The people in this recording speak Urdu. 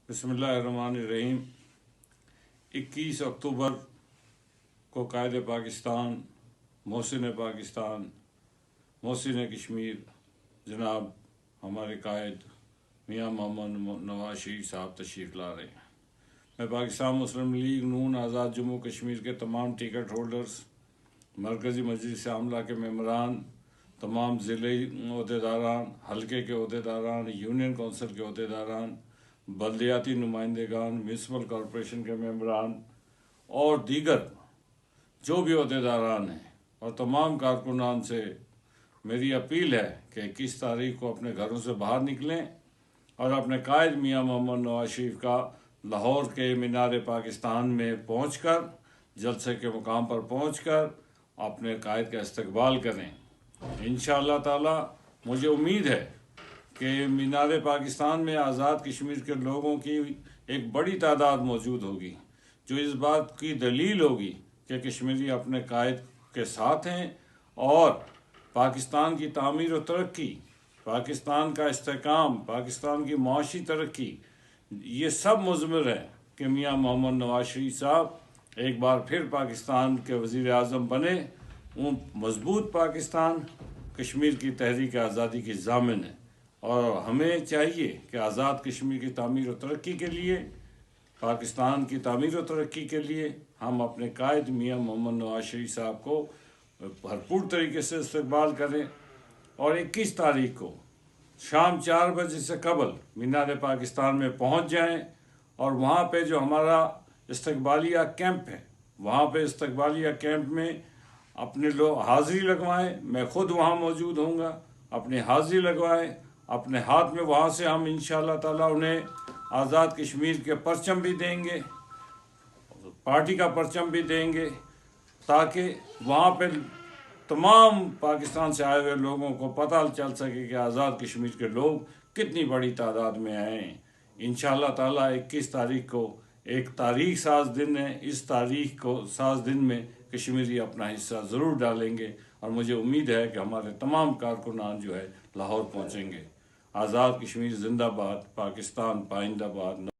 بسم اللہ الرحمن الرحیم۔ 21 اکتوبر کو قائد پاکستان، محسن پاکستان، محسن کشمیر جناب ہمارے قائد میاں محمد نواز شریف صاحب تشریف لا رہے ہیں۔ میں پاکستان مسلم لیگ نون آزاد جموں کشمیر کے تمام ٹکٹ ہولڈرز، مرکزی مجلس عاملہ کے ممبران، تمام ضلعی عہدیداران، حلقے کے عہدیداران، یونین کونسل کے عہدیداران، بلدیاتی نمائندگان، میونسپل کارپوریشن کے ممبران اور دیگر جو بھی عہدیداران ہیں اور تمام کارکنان سے میری اپیل ہے کہ 21 تاریخ کو اپنے گھروں سے باہر نکلیں اور اپنے قائد میاں محمد نواز شریف کا لاہور کے مینار پاکستان میں پہنچ کر، جلسے کے مقام پر پہنچ کر اپنے قائد کا استقبال کریں۔ انشاءاللہ تعالی مجھے امید ہے کہ مینار پاکستان میں آزاد کشمیر کے لوگوں کی ایک بڑی تعداد موجود ہوگی، جو اس بات کی دلیل ہوگی کہ کشمیری اپنے قائد کے ساتھ ہیں اور پاکستان کی تعمیر و ترقی، پاکستان کا استحکام، پاکستان کی معاشی ترقی، یہ سب مضمر ہے کہ میاں محمد نواز شریف صاحب ایک بار پھر پاکستان کے وزیر اعظم بنے۔ وہ مضبوط پاکستان کشمیر کی تحریک آزادی کی ضامن ہے اور ہمیں چاہیے کہ آزاد کشمیر کی تعمیر و ترقی کے لیے، پاکستان کی تعمیر و ترقی کے لیے ہم اپنے قائد میاں محمد نواز شریف صاحب کو بھرپور طریقے سے استقبال کریں اور 21 تاریخ کو شام 4 بجے سے قبل مینار پاکستان میں پہنچ جائیں اور وہاں پہ جو ہمارا استقبالیہ کیمپ ہے، وہاں پہ استقبالیہ کیمپ میں اپنے لوگ حاضری لگوائیں۔ میں خود وہاں موجود ہوں گا، اپنی حاضری لگوائیں، اپنے ہاتھ میں وہاں سے ہم انشاءاللہ تعالیٰ انہیں آزاد کشمیر کے پرچم بھی دیں گے، پارٹی کا پرچم بھی دیں گے، تاکہ وہاں پہ تمام پاکستان سے آئے ہوئے لوگوں کو پتہ چل سکے کہ آزاد کشمیر کے لوگ کتنی بڑی تعداد میں آئے ہیں۔ انشاءاللہ تعالیٰ 21 تاریخ کو ایک تاریخ ساز دن ہے، اس تاریخ کو ساز دن میں کشمیری اپنا حصہ ضرور ڈالیں گے اور مجھے امید ہے کہ ہمارے تمام کارکنان جو ہے لاہور پہنچیں گے۔ آزاد کشمیر زندہ باد، پاکستان پائندہ باد۔